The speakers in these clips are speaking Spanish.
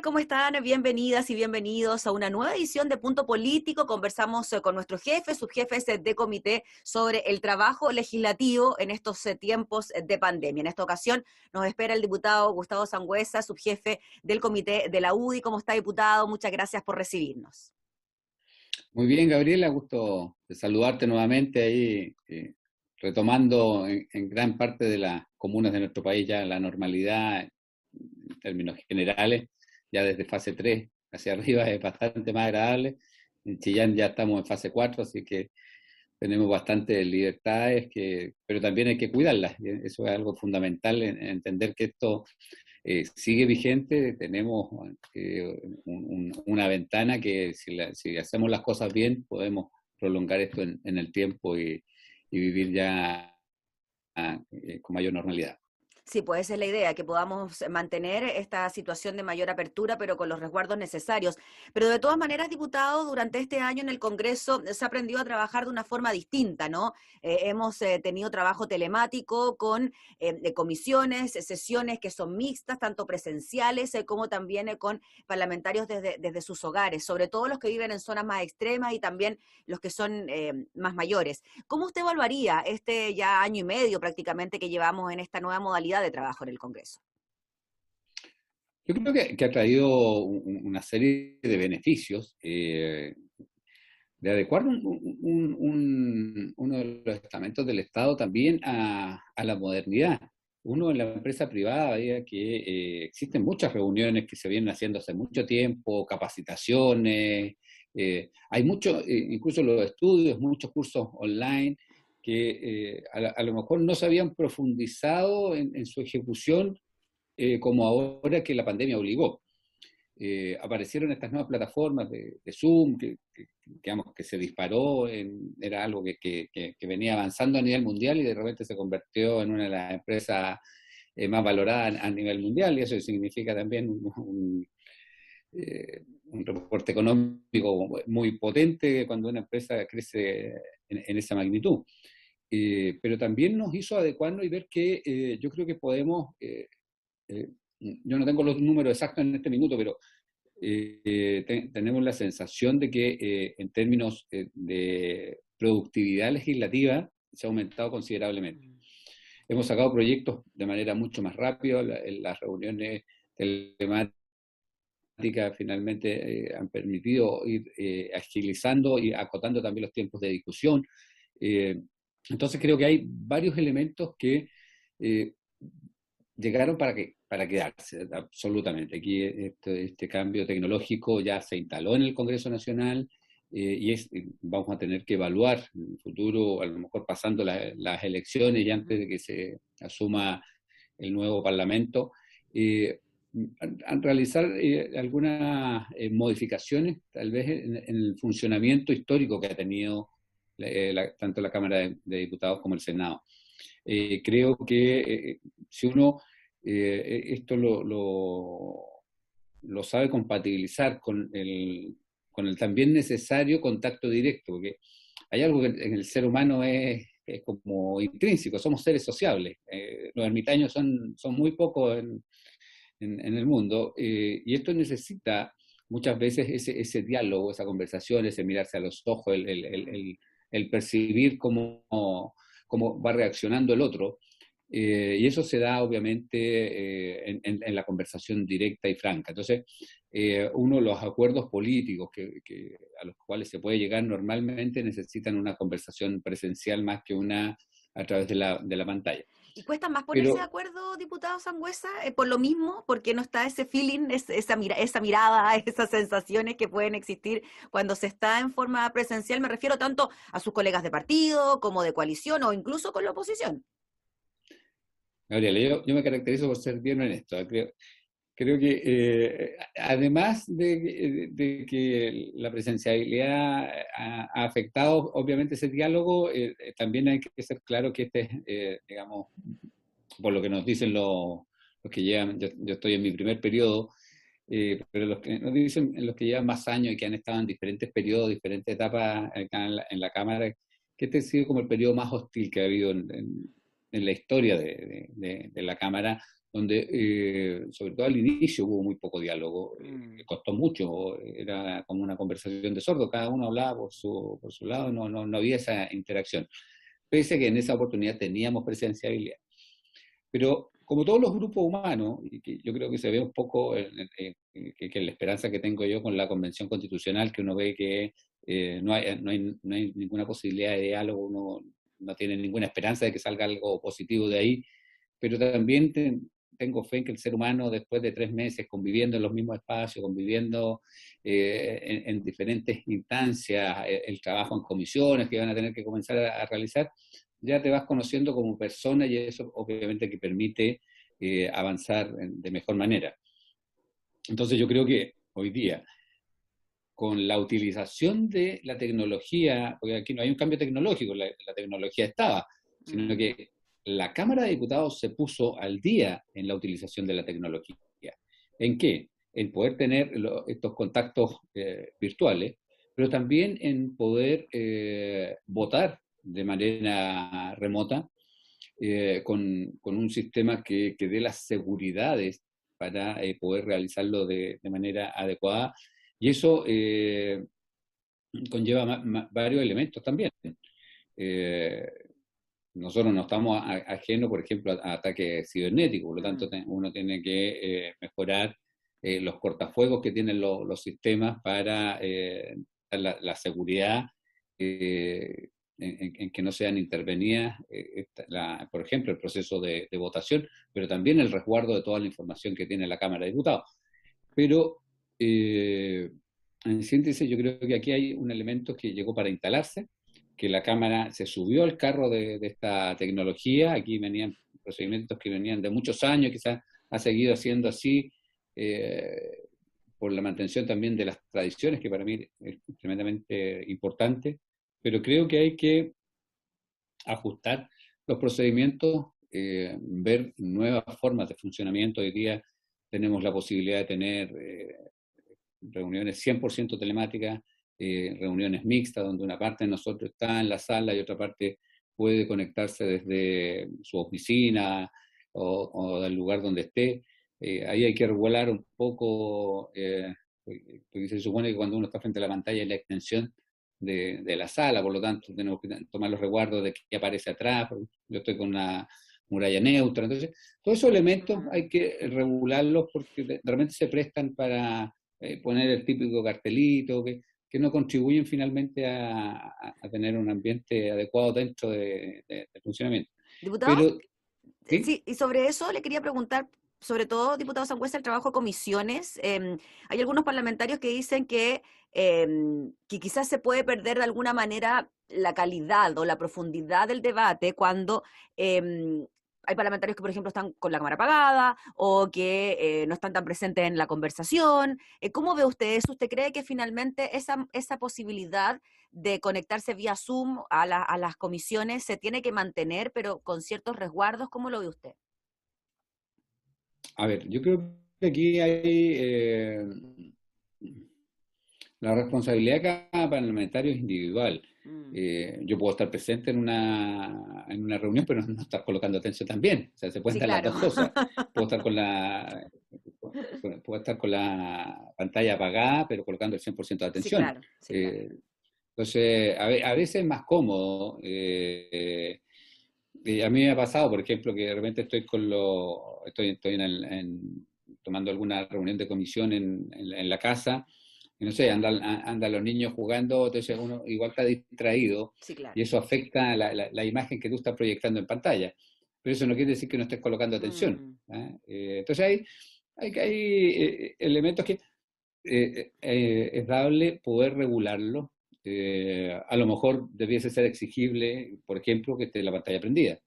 ¿Cómo están? Bienvenidas y bienvenidos a una nueva edición de Punto Político. Conversamos con nuestros jefes, subjefes de comité sobre el trabajo legislativo en estos tiempos de pandemia. En esta ocasión nos espera el diputado Gustavo Sangüesa, subjefe del comité de la UDI. ¿Cómo está, diputado? Muchas gracias por recibirnos. Muy bien, Gabriela, gusto de saludarte nuevamente ahí, retomando en gran parte de las comunas de nuestro país ya la normalidad en términos generales, ya desde fase 3 hacia arriba es bastante más agradable. En Chillán ya estamos en fase 4, así que tenemos bastantes libertades, pero también hay que cuidarlas. Eso es algo fundamental, en entender que esto sigue vigente. Tenemos una ventana que si hacemos las cosas bien, podemos prolongar esto en el tiempo y vivir ya con mayor normalidad. Sí, pues esa es la idea, que podamos mantener esta situación de mayor apertura, pero con los resguardos necesarios. Pero de todas maneras, diputado, durante este año en el Congreso se aprendió a trabajar de una forma distinta, ¿no? Hemos tenido trabajo telemático con comisiones, sesiones que son mixtas, tanto presenciales como también con parlamentarios desde sus hogares, sobre todo los que viven en zonas más extremas y también los que son más mayores. ¿Cómo usted evaluaría este ya año y medio prácticamente que llevamos en esta nueva modalidad de trabajo en el Congreso? Yo creo que ha traído una serie de beneficios, de adecuar uno de los estamentos del Estado también a la modernidad. Uno en la empresa privada veía que existen muchas reuniones que se vienen haciendo hace mucho tiempo, capacitaciones, hay mucho, incluso los estudios, muchos cursos online que a lo mejor no se habían profundizado en su ejecución como ahora que la pandemia obligó. Aparecieron estas nuevas plataformas de Zoom, digamos, que se disparó, era algo que venía avanzando a nivel mundial y de repente se convirtió en una de las empresas más valoradas a nivel mundial, y eso significa también un reporte económico muy potente cuando una empresa crece en esa magnitud. Pero también nos hizo adecuarnos y ver que yo creo que podemos... yo no tengo los números exactos en este minuto, pero tenemos la sensación de que en términos de productividad legislativa se ha aumentado considerablemente. Hemos sacado proyectos de manera mucho más rápida, las reuniones telemáticas finalmente han permitido ir agilizando y acotando también los tiempos de discusión. Entonces creo que hay varios elementos que llegaron para quedarse, absolutamente. Aquí este cambio tecnológico ya se instaló en el Congreso Nacional y vamos a tener que evaluar en el futuro, a lo mejor pasando las elecciones y antes de que se asuma el nuevo Parlamento, realizar algunas modificaciones, tal vez en el funcionamiento histórico que ha tenido tanto la Cámara de Diputados como el Senado. Creo que si uno esto lo sabe compatibilizar con el también necesario contacto directo, porque hay algo que en el ser humano es como intrínseco, somos seres sociables. Los ermitaños son muy pocos en el mundo, y esto necesita muchas veces ese diálogo, esa conversación, ese mirarse a los ojos, el percibir cómo va reaccionando el otro, y eso se da obviamente en la conversación directa y franca. Entonces, uno de los acuerdos políticos a los cuales se puede llegar normalmente necesitan una conversación presencial más que una a través de la pantalla. ¿Y cuesta más ponerse de Pero acuerdo, diputado Sangüesa, por lo mismo? Porque no está ese feeling, esa mirada, esas sensaciones que pueden existir cuando se está en forma presencial. Me refiero tanto a sus colegas de partido como de coalición o incluso con la oposición. Gabriela, yo me caracterizo por ser bien honesto. Creo que además de que la presencialidad ha afectado obviamente ese diálogo, también hay que ser claro que digamos, por lo que nos dicen los que llevan, yo estoy en mi primer periodo, pero los que nos dicen, los que llevan más años y que han estado en diferentes periodos, diferentes etapas acá en la Cámara, que este ha sido como el periodo más hostil que ha habido en la historia de la Cámara, donde sobre todo al inicio hubo muy poco diálogo, costó mucho, era como una conversación de sordos, cada uno hablaba por su lado, no había esa interacción, pese a que en esa oportunidad teníamos presenciabilidad. Pero como todos los grupos humanos, y que yo creo que se ve un poco que la esperanza que tengo yo con la Convención Constitucional, que uno ve que no hay ninguna posibilidad de diálogo, uno no tiene ninguna esperanza de que salga algo positivo de ahí, pero también tengo fe en que el ser humano, después de 3 meses conviviendo en los mismos espacios, conviviendo en diferentes instancias, el trabajo en comisiones que van a tener que comenzar a realizar, ya te vas conociendo como persona y eso obviamente que permite avanzar de mejor manera. Entonces yo creo que hoy día, con la utilización de la tecnología, porque aquí no hay un cambio tecnológico, la tecnología estaba, sino que la Cámara de Diputados se puso al día en la utilización de la tecnología. ¿En qué? En poder tener estos contactos virtuales, pero también en poder votar de manera remota con un sistema que dé las seguridades para poder realizarlo de manera adecuada. Y eso conlleva varios elementos también. Eh, nosotros no estamos ajenos, por ejemplo, a ataques cibernéticos, por lo tanto uno tiene que mejorar los cortafuegos que tienen los sistemas para dar la seguridad en que no sean intervenidas, por ejemplo, el proceso de votación, pero también el resguardo de toda la información que tiene la Cámara de Diputados. Pero, en síntesis, yo creo que aquí hay un elemento que llegó para instalarse, que la Cámara se subió al carro de esta tecnología. Aquí venían procedimientos que venían de muchos años, quizás ha seguido siendo así, por la mantención también de las tradiciones, que para mí es tremendamente importante, pero creo que hay que ajustar los procedimientos, ver nuevas formas de funcionamiento. Hoy día tenemos la posibilidad de tener reuniones 100% telemáticas, reuniones mixtas, donde una parte de nosotros está en la sala y otra parte puede conectarse desde su oficina o del lugar donde esté. Ahí hay que regular un poco, porque se supone que cuando uno está frente a la pantalla es la extensión de la sala, por lo tanto tenemos que tomar los resguardos de qué aparece atrás. Yo estoy con una muralla neutra, entonces todos esos elementos hay que regularlos porque de repente se prestan para poner el típico cartelito que no contribuyen finalmente a tener un ambiente adecuado dentro de funcionamiento. Diputado, Pero, ¿sí? sí, y sobre eso le quería preguntar, sobre todo, diputado Sangüesa, el trabajo de comisiones. Hay algunos parlamentarios que dicen que quizás se puede perder de alguna manera la calidad o la profundidad del debate cuando hay parlamentarios que, por ejemplo, están con la cámara apagada o que no están tan presentes en la conversación. ¿Cómo ve usted eso? ¿Usted cree que finalmente esa posibilidad de conectarse vía Zoom a las comisiones se tiene que mantener, pero con ciertos resguardos? ¿Cómo lo ve usted? A ver, yo creo que aquí hay la responsabilidad de cada parlamentario es individual. Yo puedo estar presente en una reunión, pero no estar colocando atención también. O sea, se pueden Sí, dar las claro. dos cosas. Puedo estar puedo estar con la pantalla apagada, pero colocando el 100% de Sí, atención. claro. Sí, claro. Entonces, a veces es más cómodo. A mí me ha pasado, por ejemplo, que de repente estoy tomando alguna reunión de comisión en la casa, y no sé, andan los niños jugando, entonces uno igual está distraído, Sí, claro. y eso afecta la imagen que tú estás proyectando en pantalla. Pero eso no quiere decir que no estés colocando atención. Entonces hay elementos que es dable poder regularlo. A lo mejor debiese ser exigible, por ejemplo, que esté la pantalla prendida.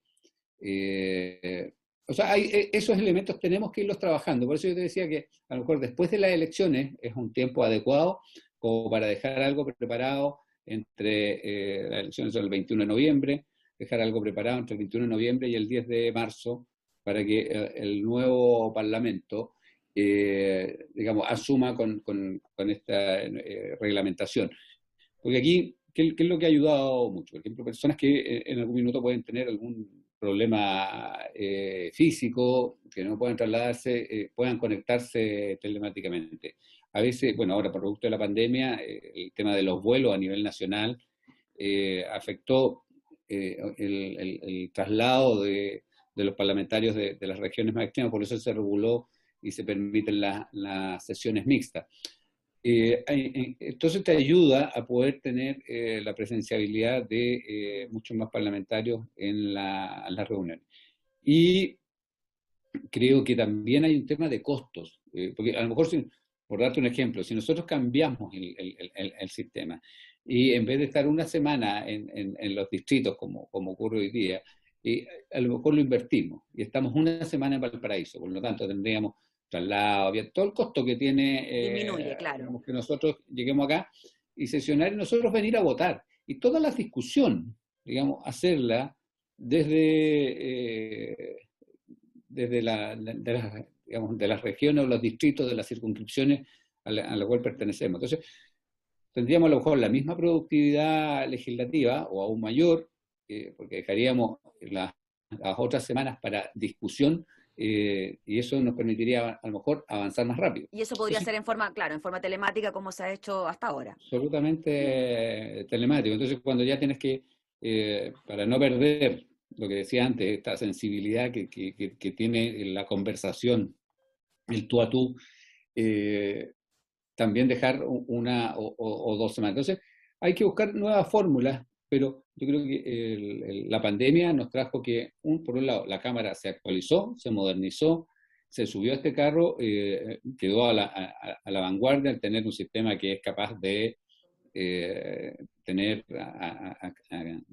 O sea, esos elementos tenemos que irlos trabajando. Por eso yo te decía que a lo mejor después de las elecciones es un tiempo adecuado como para dejar algo preparado entre las elecciones son el 21 de noviembre, dejar algo preparado entre el 21 de noviembre y el 10 de marzo para que el nuevo Parlamento digamos, asuma con esta reglamentación. Porque aquí, ¿qué es lo que ha ayudado mucho? Por ejemplo, personas que en algún minuto pueden tener algún problema físico, que no pueden trasladarse, puedan conectarse telemáticamente. A veces, bueno, ahora por producto de la pandemia, el tema de los vuelos a nivel nacional afectó el traslado de los parlamentarios de las regiones más extremas, por eso se reguló y se permiten las sesiones mixtas. Entonces te ayuda a poder tener la presenciabilidad de muchos más parlamentarios en las reuniones. Y creo que también hay un tema de costos, porque a lo mejor, por darte un ejemplo, si nosotros cambiamos el sistema y en vez de estar una semana en los distritos, como ocurre hoy día, a lo mejor lo invertimos y estamos una semana en Valparaíso, por lo tanto tendríamos traslado, todo el costo que tiene, Disminuye, claro. digamos, que nosotros lleguemos acá y sesionar y nosotros venir a votar. Y toda la discusión, digamos, hacerla desde digamos, de las regiones o los distritos, de las circunscripciones a la cual pertenecemos. Entonces, tendríamos a lo mejor la misma productividad legislativa o aún mayor, porque dejaríamos las otras semanas para discusión, y eso nos permitiría a lo mejor avanzar más rápido. Y eso podría ser en forma, claro, en forma telemática como se ha hecho hasta ahora. Absolutamente telemático. Entonces cuando ya tienes que, para no perder lo que decía antes, esta sensibilidad que tiene la conversación, el tú a tú, también dejar una o 2 semanas. Entonces hay que buscar nuevas fórmulas, pero yo creo que la pandemia nos trajo que, por un lado, la Cámara se actualizó, se modernizó, se subió a este carro, quedó a la vanguardia al tener un sistema que es capaz de tener a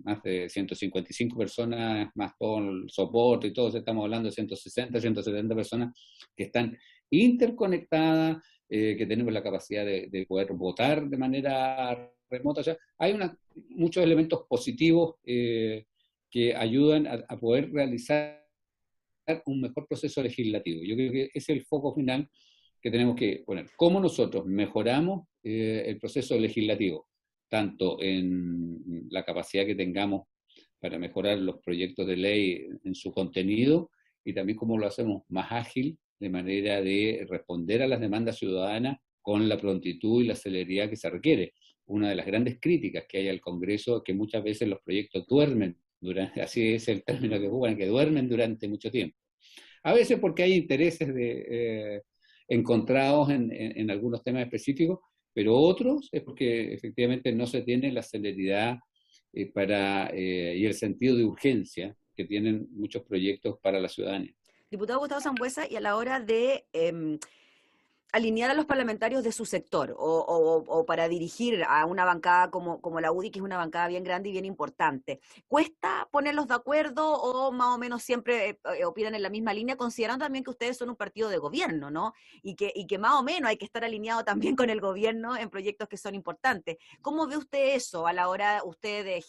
más de 155 personas, más todo el soporte y todo, estamos hablando de 160, 170 personas que están interconectadas, que tenemos la capacidad de poder votar de manera remota. O sea, hay muchos elementos positivos que ayudan a poder realizar un mejor proceso legislativo. Yo creo que ese es el foco final que tenemos que poner. ¿Cómo nosotros mejoramos el proceso legislativo? Tanto en la capacidad que tengamos para mejorar los proyectos de ley en su contenido, y también cómo lo hacemos más ágil, de manera de responder a las demandas ciudadanas con la prontitud y la celeridad que se requiere. Una de las grandes críticas que hay al Congreso es que muchas veces los proyectos duermen, así es el término que ocupan, que duermen durante mucho tiempo. A veces porque hay intereses encontrados en algunos temas específicos, pero otros es porque efectivamente no se tiene la celeridad y el sentido de urgencia que tienen muchos proyectos para la ciudadanía. Diputado Gustavo Sangüesa, y a la hora de alinear a los parlamentarios de su sector o para dirigir a una bancada como la UDI, que es una bancada bien grande y bien importante, ¿cuesta ponerlos de acuerdo o más o menos siempre opinan en la misma línea, considerando también que ustedes son un partido de gobierno, ¿no? Y que más o menos hay que estar alineado también con el gobierno en proyectos que son importantes. ¿Cómo ve usted eso a la hora, usted de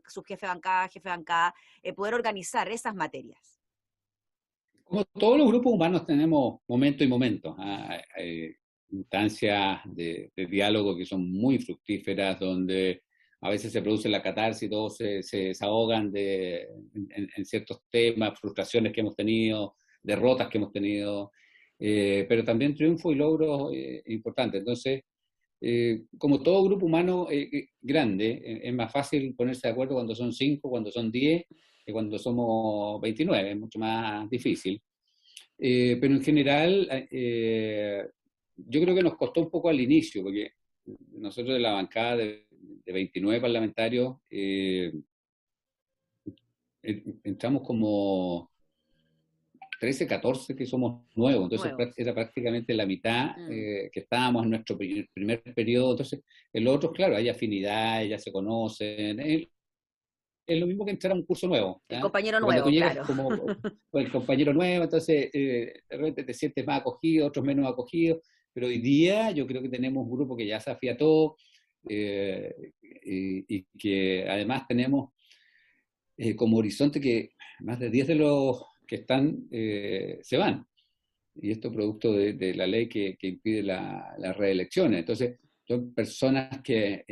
subjefe de bancada, poder organizar esas materias? Como todos los grupos humanos tenemos momentos y momentos, instancias de diálogo que son muy fructíferas, donde a veces se produce la catarsis, todos se desahogan en ciertos temas, frustraciones que hemos tenido, derrotas que hemos tenido, pero también triunfos y logros importantes. Entonces, como todo grupo humano grande, es más fácil ponerse de acuerdo cuando son 5, cuando son 10, que cuando somos 29, es mucho más difícil. Pero en general, yo creo que nos costó un poco al inicio, porque nosotros de la bancada de 29 parlamentarios entramos como 13, 14 que somos nuevos, entonces era prácticamente la mitad que estábamos en nuestro primer periodo. Entonces, en los otros, claro, hay afinidad, ya se conocen. Es lo mismo que entrar a un curso nuevo. El compañero cuando nuevo, tú llegas claro. como el compañero nuevo, entonces de repente te sientes más acogido, otros menos acogidos, pero hoy día yo creo que tenemos un grupo que ya se afiató y que además tenemos como horizonte que más de 10 de los que están se van. Y esto producto de la ley que impide las reelecciones. Entonces, son personas que,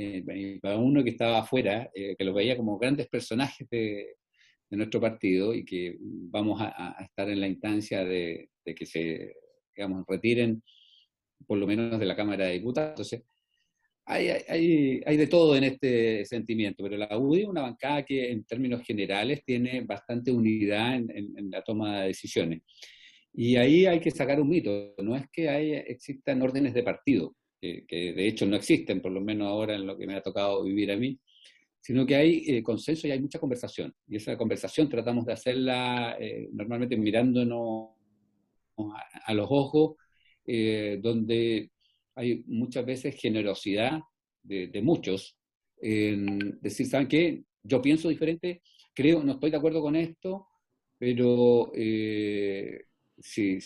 para uno que estaba afuera, que los veía como grandes personajes de de nuestro partido y que vamos a estar en la instancia de que se, digamos, retiren por lo menos de la Cámara de Diputados. Entonces, hay de todo en este sentimiento, pero la UDI es una bancada que en términos generales tiene bastante unidad en la toma de decisiones. Y ahí hay que sacar un mito, no es que existan órdenes de partido, que de hecho no existen, por lo menos ahora en lo que me ha tocado vivir a mí, sino que hay consenso y hay mucha conversación. Y esa conversación tratamos de hacerla normalmente mirándonos a los ojos, donde hay muchas veces generosidad de muchos en decir, ¿saben qué? Yo pienso diferente, creo, no estoy de acuerdo con esto, pero si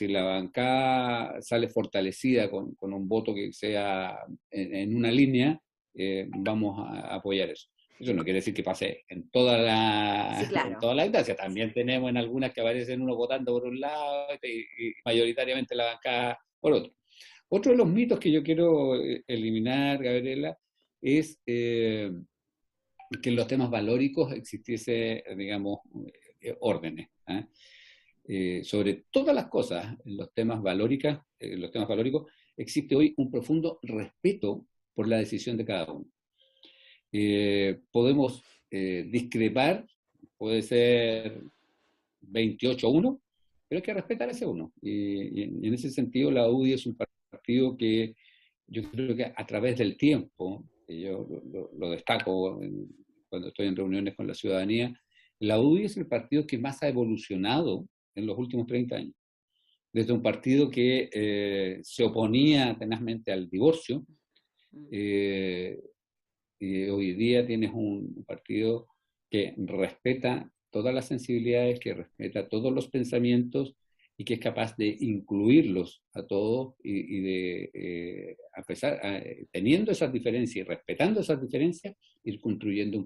la bancada sale fortalecida con un voto que sea en una línea, vamos a apoyar eso. Eso no quiere decir que pase en Sí, en claro. toda la instancia. También tenemos en algunas que aparecen uno votando por un lado y mayoritariamente la bancada por otro. Otro de los mitos que yo quiero eliminar, Gabriela, es que en los temas valóricos existiese, digamos, órdenes. Sobre todas las cosas, en los temas valóricos, existe hoy un profundo respeto por la decisión de cada uno. Podemos discrepar, puede ser 28-1, pero hay que respetar ese uno. Y en ese sentido la UDI es un partido que yo creo que a través del tiempo, y yo lo destaco cuando estoy en reuniones con la ciudadanía, la UDI es el partido que más ha evolucionado en los últimos 30 años. Desde un partido que se oponía tenazmente al divorcio, eh, y hoy día tienes un partido que respeta todas las sensibilidades, que respeta todos los pensamientos y que es capaz de incluirlos a todos y de, teniendo esas diferencias y respetando esas diferencias, ir construyendo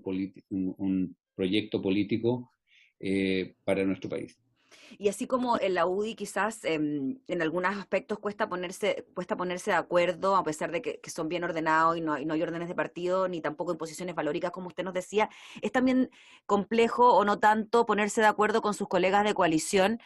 un proyecto político para nuestro país. Y así como en la UDI quizás en algunos aspectos cuesta ponerse de acuerdo, a pesar de que son bien ordenados y no hay órdenes de partido, ni tampoco imposiciones valóricas, como usted nos decía, es también complejo o no tanto ponerse de acuerdo con sus colegas de coalición,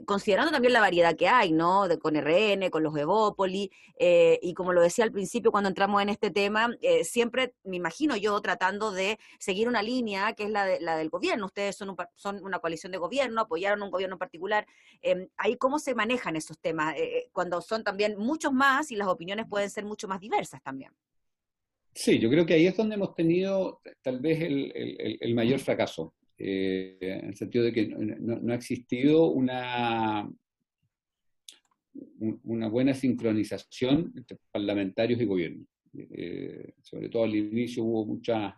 considerando también la variedad que hay, ¿no? Con RN, con los Evópoli, y como lo decía al principio cuando entramos en este tema, siempre me imagino yo tratando de seguir una línea que es la del gobierno. Ustedes son una coalición de gobierno, apoyaron un gobierno en particular. Ahí cómo se manejan esos temas, cuando son también muchos más y las opiniones pueden ser mucho más diversas también. Sí, yo creo que ahí es donde hemos tenido tal vez el mayor fracaso, en el sentido de que no ha existido una buena sincronización entre parlamentarios y gobierno. Sobre todo al inicio hubo muchas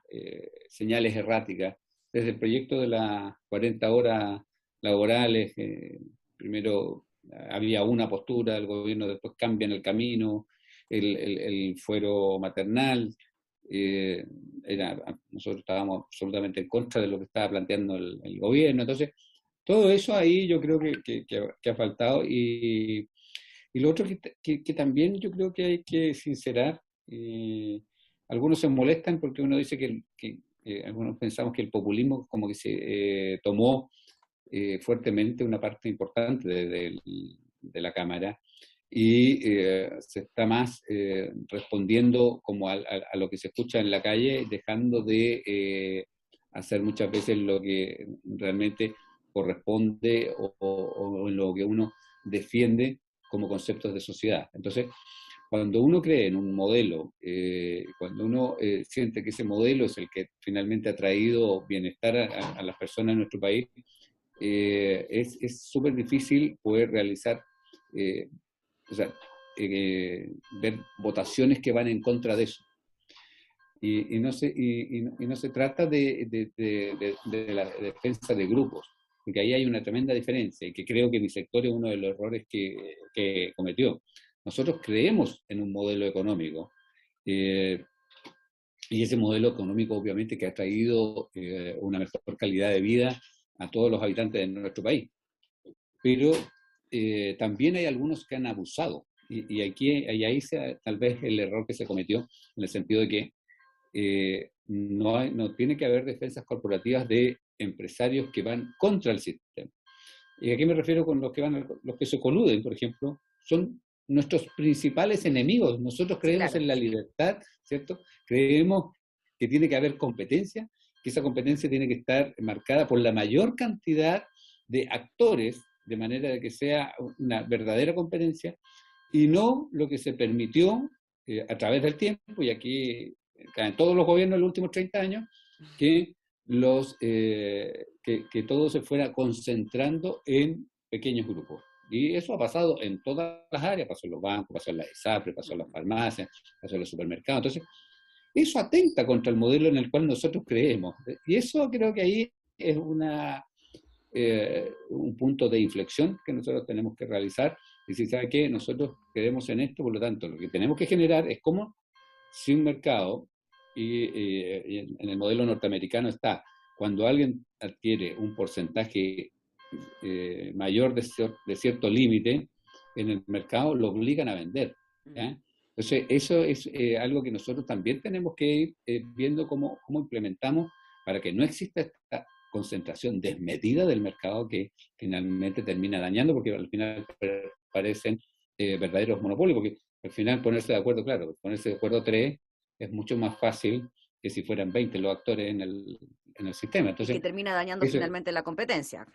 señales erráticas, desde el proyecto de las 40 horas laborales, primero había una postura del gobierno, después cambian el camino, el fuero maternal, nosotros estábamos absolutamente en contra de lo que estaba planteando el gobierno, entonces todo eso ahí yo creo que ha faltado y lo otro que también yo creo que hay que sincerar, algunos se molestan porque uno dice algunos pensamos que el populismo como que se tomó fuertemente una parte importante de la Cámara y se está más respondiendo como a lo que se escucha en la calle, dejando de hacer muchas veces lo que realmente corresponde o en lo que uno defiende como conceptos de sociedad. Entonces, cuando uno cree en un modelo, cuando uno siente que ese modelo es el que finalmente ha traído bienestar a las personas en nuestro país, es súper difícil poder realizar, o sea, ver votaciones que van en contra de eso. Y no se trata de la defensa de grupos, porque ahí hay una tremenda diferencia, y que creo que mi sector es uno de los errores que cometió. Nosotros creemos en un modelo económico, y ese modelo económico obviamente que ha traído una mejor calidad de vida a todos los habitantes de nuestro país. Pero también hay algunos que han abusado, y ahí tal vez el error que se cometió, en el sentido de que no tiene que haber defensas corporativas de empresarios que van contra el sistema. ¿Y a qué me refiero con los que se coluden, por ejemplo? Son nuestros principales enemigos. Nosotros Sí, creemos claro. en la libertad, ¿cierto? Creemos que tiene que haber competencia, que esa competencia tiene que estar marcada por la mayor cantidad de actores, de manera de que sea una verdadera competencia, y no lo que se permitió a través del tiempo, y aquí en todos los gobiernos de los últimos 30 años, que, que todo se fuera concentrando en pequeños grupos. Y eso ha pasado en todas las áreas, pasó en los bancos, pasó en las ISAPRE, pasó en las farmacias, pasó en los supermercados. Entonces, eso atenta contra el modelo en el cual nosotros creemos. Y eso creo que ahí es un punto de inflexión que nosotros tenemos que realizar. Y si sabe que nosotros creemos en esto, por lo tanto, lo que tenemos que generar es como si un mercado, y en el modelo norteamericano está, cuando alguien adquiere un porcentaje mayor de cierto límite en el mercado, lo obligan a vender. ¿Ya? Entonces, eso es algo que nosotros también tenemos que ir viendo cómo implementamos para que no exista esta concentración desmedida del mercado que finalmente termina dañando, porque al final parecen verdaderos monopolios, porque al final ponerse de acuerdo, claro, ponerse de acuerdo tres es mucho más fácil que si fueran 20 los actores en el sistema. Y que Entonces, termina dañando eso, finalmente la competencia.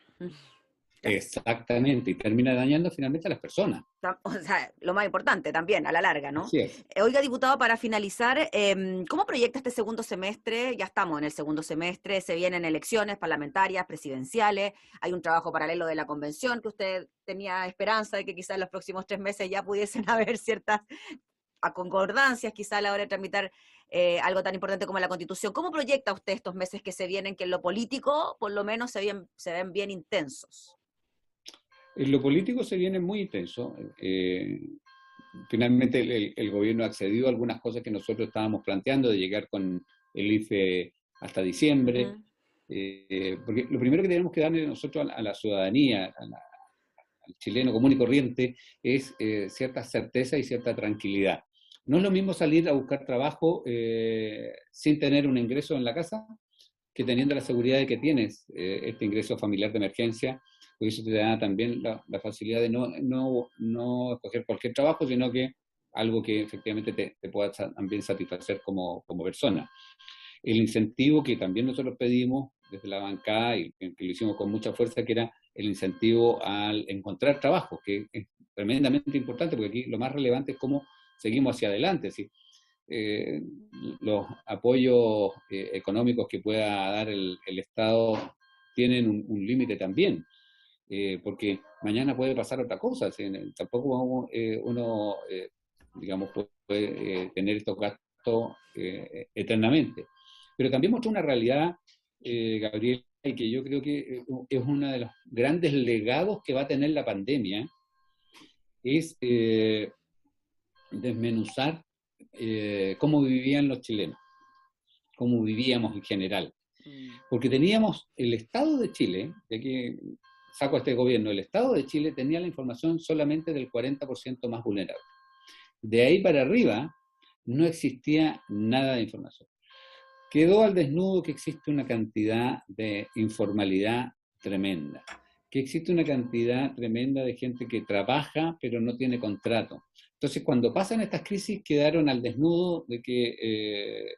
exactamente, y termina dañando finalmente a las personas. O sea, lo más importante también, a la larga, ¿no? Así es. Oiga, diputado, para finalizar, ¿cómo proyecta este segundo semestre? Ya estamos en el segundo semestre, se vienen elecciones parlamentarias, presidenciales, hay un trabajo paralelo de la convención que usted tenía esperanza de que quizás en los próximos 3 meses ya pudiesen haber ciertas concordancias, quizás a la hora de tramitar algo tan importante como la Constitución. ¿Cómo proyecta usted estos meses que se vienen, que en lo político por lo menos se ven bien intensos? En lo político se viene muy intenso. Finalmente el gobierno ha accedido a algunas cosas que nosotros estábamos planteando, de llegar con el IFE hasta diciembre, porque lo primero que tenemos que darle nosotros a la ciudadanía, al chileno común y corriente, es cierta certeza y cierta tranquilidad. No es lo mismo salir a buscar trabajo sin tener un ingreso en la casa, que teniendo la seguridad de que tienes este ingreso familiar de emergencia, porque eso te da también la facilidad de no escoger cualquier trabajo, sino que algo que efectivamente te pueda también satisfacer como persona. El incentivo que también nosotros pedimos desde la bancada, y que lo hicimos con mucha fuerza, que era el incentivo al encontrar trabajo, que es tremendamente importante, porque aquí lo más relevante es cómo seguimos hacia adelante. ¿Sí? Los apoyos económicos que pueda dar el Estado tienen un límite también, porque mañana puede pasar otra cosa. ¿Sí? Tampoco uno, digamos, puede tener estos gastos eternamente. Pero también muestra una realidad, Gabriel, y que yo creo que es uno de los grandes legados que va a tener la pandemia, es desmenuzar cómo vivían los chilenos, cómo vivíamos en general. Porque teníamos el Estado de Chile, de aquí saco a este gobierno, el Estado de Chile tenía la información solamente del 40% más vulnerable. De ahí para arriba no existía nada de información. Quedó al desnudo que existe una cantidad de informalidad tremenda, que existe una cantidad tremenda de gente que trabaja pero no tiene contrato. Entonces, cuando pasan estas crisis, quedaron al desnudo de que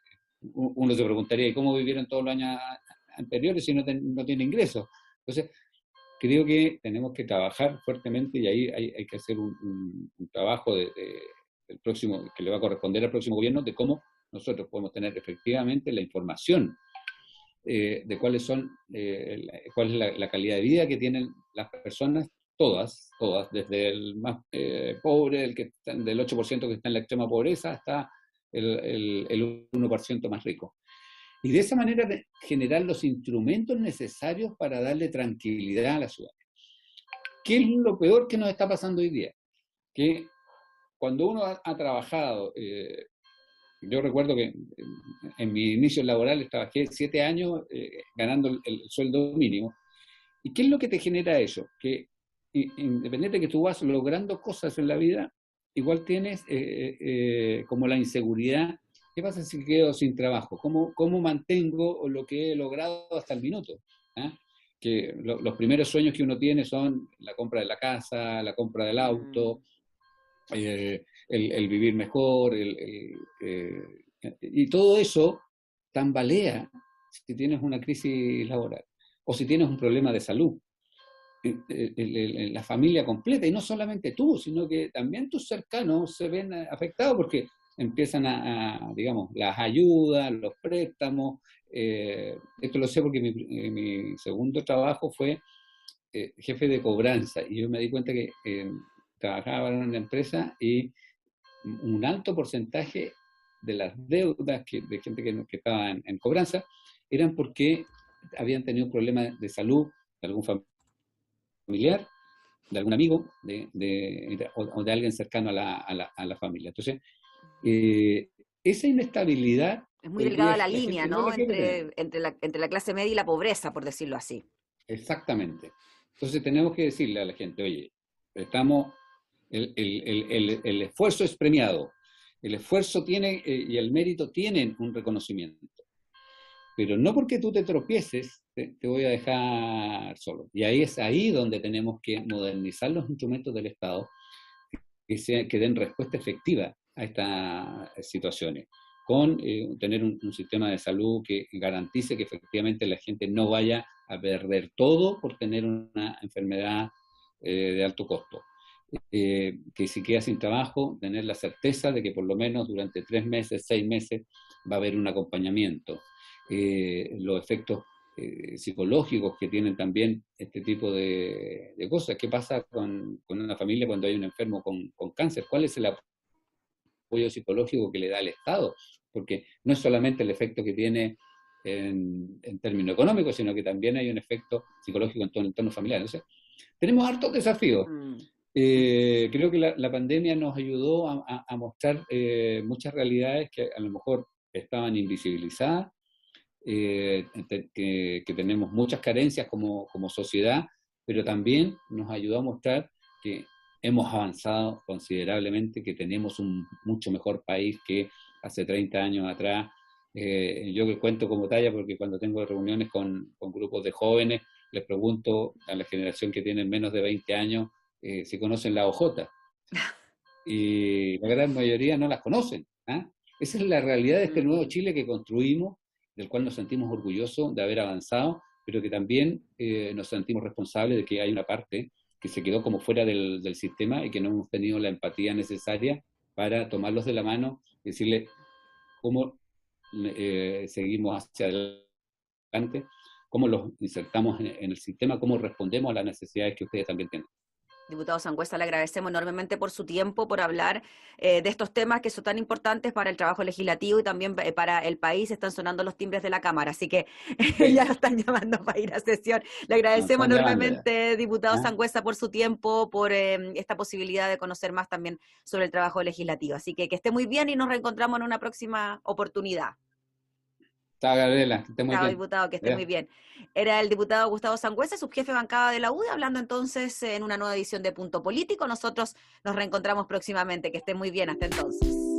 uno se preguntaría, ¿y cómo vivieron todos los años anteriores si no tiene ingresos? Entonces, creo que tenemos que trabajar fuertemente, y ahí hay que hacer un trabajo del próximo, que le va a corresponder al próximo gobierno, de cómo nosotros podemos tener efectivamente la información de cuál es la calidad de vida que tienen las personas, todas, desde el más pobre, del 8% que está en la extrema pobreza, hasta el 1% más rico. Y de esa manera generar los instrumentos necesarios para darle tranquilidad a la ciudadanía. ¿Qué es lo peor que nos está pasando hoy día? Que cuando uno ha trabajado, yo recuerdo que en mi inicio laboral trabajé 7 años ganando el sueldo mínimo. ¿Y qué es lo que te genera eso? Que independiente de que tú vas logrando cosas en la vida, igual tienes como la inseguridad. ¿Qué pasa si quedo sin trabajo? ¿Cómo mantengo lo que he logrado hasta el minuto? ¿ah? Que los primeros sueños que uno tiene son la compra de la casa, la compra del auto, el vivir mejor, y todo eso tambalea si tienes una crisis laboral o si tienes un problema de salud. La familia completa, y no solamente tú, sino que también tus cercanos se ven afectados porque empiezan digamos, las ayudas, los préstamos. Esto lo sé porque mi segundo trabajo fue jefe de cobranza, y yo me di cuenta que trabajaba en una empresa y un alto porcentaje de las deudas de gente que estaba en cobranza eran porque habían tenido un problema de salud de algún familiar, de algún amigo, o de alguien cercano a la familia. Entonces, esa inestabilidad Es muy hoy día delgada la la línea, gente no ¿no? la quiere tener. Entre la clase media y la pobreza, por decirlo así. Exactamente. Entonces tenemos que decirle a la gente, oye, el esfuerzo es premiado, el esfuerzo tiene y el mérito tienen un reconocimiento, pero no porque tú te tropieces te voy a dejar solo. Y ahí es ahí donde tenemos que modernizar los instrumentos del Estado que den respuesta efectiva a estas situaciones, con tener un sistema de salud que garantice que efectivamente la gente no vaya a perder todo por tener una enfermedad de alto costo. Que si queda sin trabajo, tener la certeza de que por lo menos durante 3 meses, 6 meses, va a haber un acompañamiento. Los efectos psicológicos que tienen también este tipo de cosas. ¿Qué pasa con una familia cuando hay un enfermo con cáncer? ¿Cuál es el apoyo psicológico que le da el Estado? Porque no es solamente el efecto que tiene en términos económicos, sino que también hay un efecto psicológico en todo el entorno familiar. Entonces, tenemos hartos desafíos. Creo que la pandemia nos ayudó a mostrar muchas realidades que a lo mejor estaban invisibilizadas, que tenemos muchas carencias como sociedad, pero también nos ayudó a mostrar que hemos avanzado considerablemente, que tenemos un mucho mejor país que hace 30 años atrás. Yo que cuento como talla porque cuando tengo reuniones con grupos de jóvenes, les pregunto a la generación que tiene menos de 20 años si conocen la OJ. Y la gran mayoría no las conocen. ¿Ah? Esa es la realidad de este nuevo Chile que construimos, del cual nos sentimos orgullosos de haber avanzado, pero que también nos sentimos responsables de que hay una parte que se quedó como fuera del sistema y que no hemos tenido la empatía necesaria para tomarlos de la mano y decirles cómo seguimos hacia adelante, cómo los insertamos en el sistema, cómo respondemos a las necesidades que ustedes también tienen. Diputado Sangüesa, le agradecemos enormemente por su tiempo, por hablar de estos temas que son tan importantes para el trabajo legislativo y también para el país. Están sonando los timbres de la Cámara, así que ya lo están llamando para ir a sesión. Le agradecemos enormemente, diputado Sangüesa, por su tiempo, por esta posibilidad de conocer más también sobre el trabajo legislativo. Así que esté muy bien y nos reencontramos en una próxima oportunidad. Chao, Gabriela, que esté muy bien. Diputado, que esté muy bien. Era el diputado Gustavo Sangüesa, subjefe de bancada de la UDI, hablando entonces en una nueva edición de Punto Político. Nosotros nos reencontramos próximamente. Que esté muy bien, hasta entonces.